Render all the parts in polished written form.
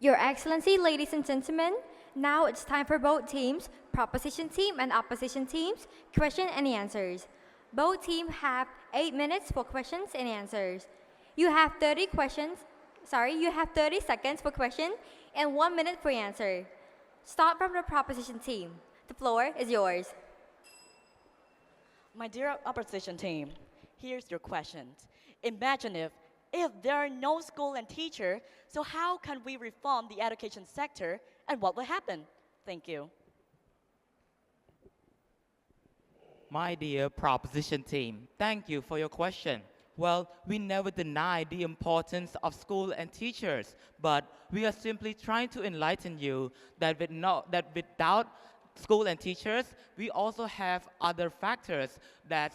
Your Excellency, ladies and gentlemen, now it's time for both teams, proposition team and opposition teams, question and answers. Both teams have 8 minutes for questions and answers. You have 30 seconds for question and 1 minute for answer. Start from the proposition team. The floor is yours. My dear opposition team, here's your questions. Imagine if there are no school and teacher, so how can we reform the education sector and what will happen? Thank you. My dear proposition team, thank you for your question. Well, we never deny the importance of school and teachers, but we are simply trying to enlighten you that without school and teachers, we also have other factors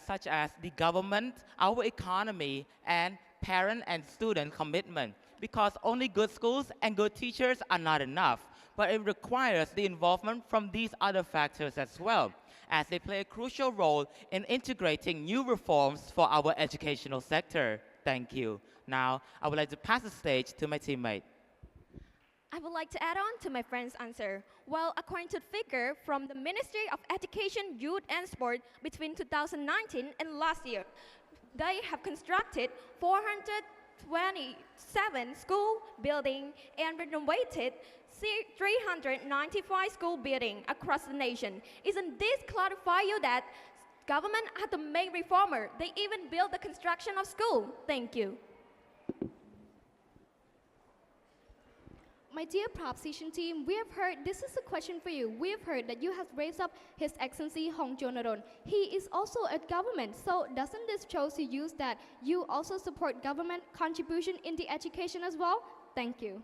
such as the government, our economy, and parent and student commitment. Because only good schools and good teachers are not enough, but it requires the involvement from these other factors as well, as they play a crucial role in integrating new reforms for our educational sector. Thank you. Now, I would like to pass the stage to my teammate. I would like to add on to my friend's answer. Well, according to the figure from the Ministry of Education, Youth and Sport between 2019 and last year, they have constructed 427 school buildings and renovated 395 school buildings across the nation. Isn't this clarify you that government are the main reformer? They even build the construction of school. Thank you. My dear proposition team, we have heard, this is a question for you. We have heard that you have raised up His Excellency Hong Jonaron. He is also a government, so doesn't this show to you that you also support government contribution in the education as well? Thank you.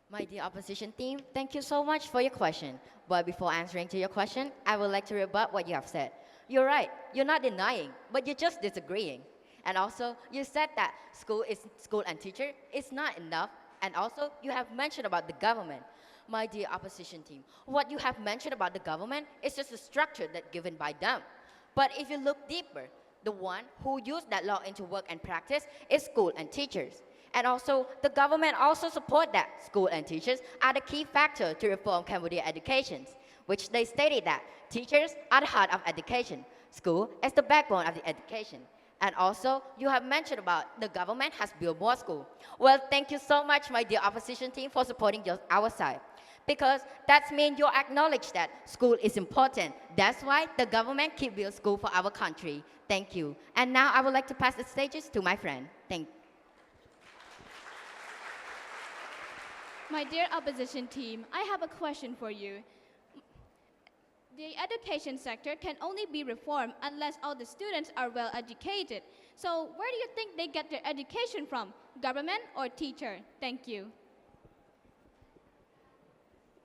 My dear opposition team, thank you so much for your question. But before answering to your question, I would like to rebut what you have said. You're right, you're not denying, but you're just disagreeing. And also, you said that school and teacher is not enough. And also, you have mentioned about the government. My dear opposition team, what you have mentioned about the government is just a structure that's given by them. But if you look deeper, the one who used that law into work and practice is school and teachers. And also, the government also support that school and teachers are the key factor to reform Cambodia education, which they stated that teachers are the heart of education. School is the backbone of the education. And also, you have mentioned about the government has built more schools. Well, thank you so much, my dear opposition team, for supporting our side. Because that means you acknowledge that school is important. That's why the government keep building school for our country. Thank you. And now I would like to pass the stages to my friend. Thank you. My dear opposition team, I have a question for you. The education sector can only be reformed unless all the students are well educated. So where do you think they get their education from? Government or teacher? Thank you.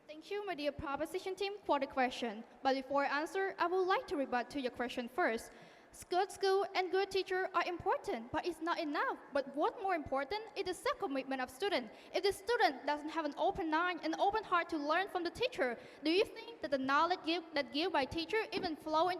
Thank you, my dear proposition team, for the question. But before I answer, I would like to rebut to your question first. Good school and good teacher are important, but it's not enough. But what's more important is the self-commitment of student. If the student doesn't have an open mind and open heart to learn from the teacher, do you think that the knowledge given by teacher even flow in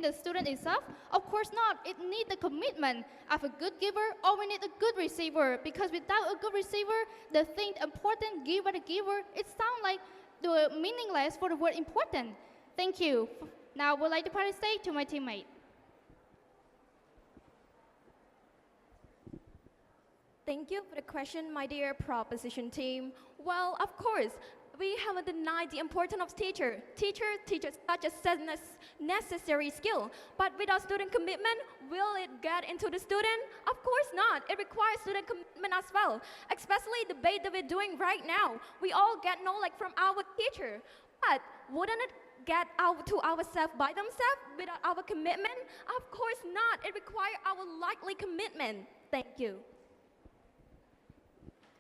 the student itself? Of course not. It needs the commitment of a good giver, or we need a good receiver. Because without a good receiver, the thing important given by the giver, it sounds like the meaningless for the word important. Thank you. Now I would like to pass the stage to my teammate. Thank you for the question, my dear proposition team. Well, of course, we haven't denied the importance of teacher. Teachers such as necessary skill, but without student commitment, will it get into the student? Of course not. It requires student commitment as well. Especially the debate that we're doing right now. We all get knowledge from our teacher, but wouldn't it get out to ourselves by themselves without our commitment? Of course not. It requires our likely commitment. Thank you.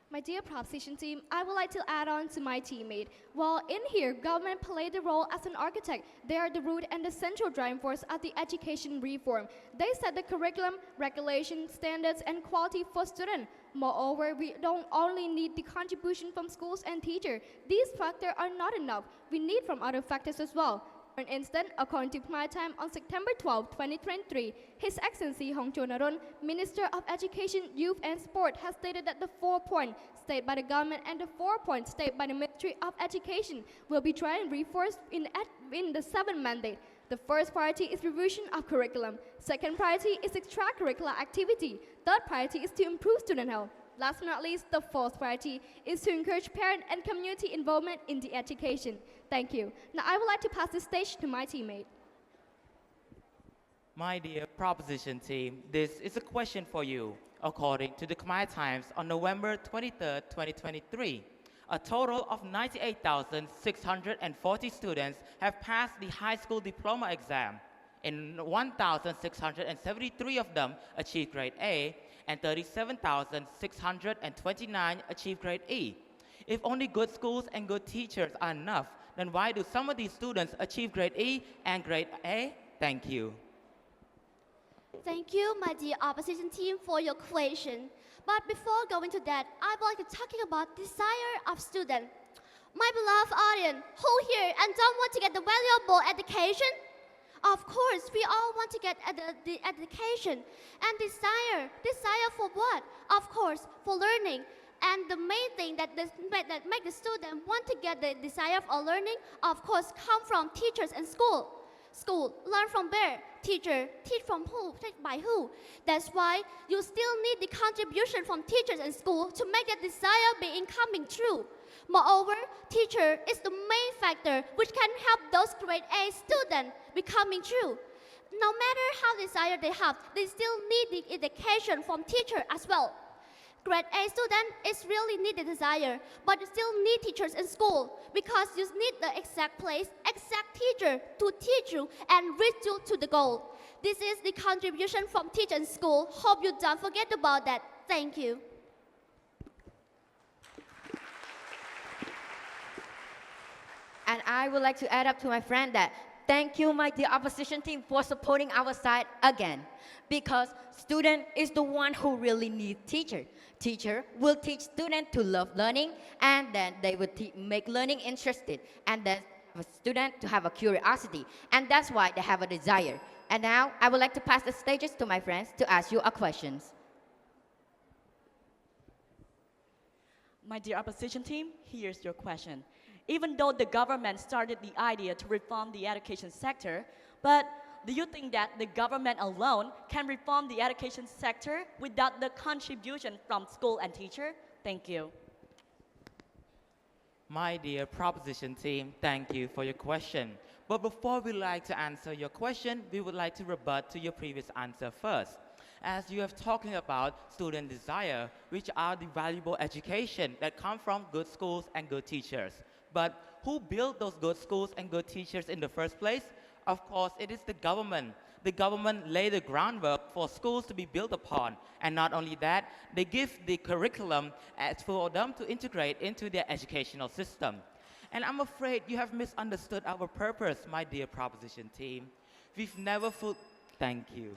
My dear proposition team, I would like to add on to my teammate. Well, in here, government played the role as an architect. They are the root and the central driving force of the education reform. They set the curriculum, regulation, standards, and quality for students. Moreover, we don't only need the contribution from schools and teachers. These factors are not enough. We need from other factors as well. For instance, according to Khmer time on September 12, 2023, His Excellency Hong Chunaron, Minister of Education, Youth and Sport, has stated that the 4 points stated by the government and the 4 points stated by the Ministry of Education will be tried and reinforced in the 7th mandate. The first priority is revision of curriculum. Second priority is extracurricular activity. Third priority is to improve student health. Last but not least, the fourth priority is to encourage parent and community involvement in the education. Thank you. Now I would like to pass the stage to my teammate. My dear proposition team, this is a question for you. According to the Khmer Times on November 23, 2023, a total of 98,640 students have passed the high school diploma exam. And 1,673 of them achieved grade A, and 37,629 achieved grade E. If only good schools and good teachers are enough, then why do some of these students achieve grade E and grade A? Thank you. Thank you, my dear opposition team, for your question. But before going to that, I would like to talking about desire of student. My beloved audience, who here and don't want to get the valuable education? Of course, we all want to get the education. And desire for what? Of course, for learning. And the main thing that make the student want to get the desire of learning, of course, come from teachers and school. School, learn from where? Teacher, teach from who? Teach by who? That's why you still need the contribution from teachers and school to make that desire be coming true. Moreover, teacher is the main factor which can help those grade A students becoming true. No matter how desire they have, they still need the education from teacher as well. Grade A student is really need the desire, but you still need teachers in school because you need the exact place, exact teacher to teach you and reach you to the goal. This is the contribution from teacher and school. Hope you don't forget about that. Thank you. And I would like to add up to my friend that thank you, my dear opposition team, for supporting our side again. Because student is the one who really needs teacher. Teacher will teach student to love learning, and then they will make learning interested, and then a student to have a curiosity, and that's why they have a desire. And now I would like to pass the stages to my friends to ask you a questions. My dear opposition team, here's your question. Even though the government started the idea to reform the education sector, but do you think that the government alone can reform the education sector without the contribution from school and teacher? Thank you. My dear proposition team, thank you for your question. But before we like to answer your question, we would like to rebut to your previous answer first. As you have talking about student desire, which are the valuable education that come from good schools and good teachers. But who built those good schools and good teachers in the first place? Of course, it is the government. The government laid the groundwork for schools to be built upon. And not only that, they give the curriculum for them to integrate into their educational system. And I'm afraid you have misunderstood our purpose, my dear proposition team. We've never Thank you.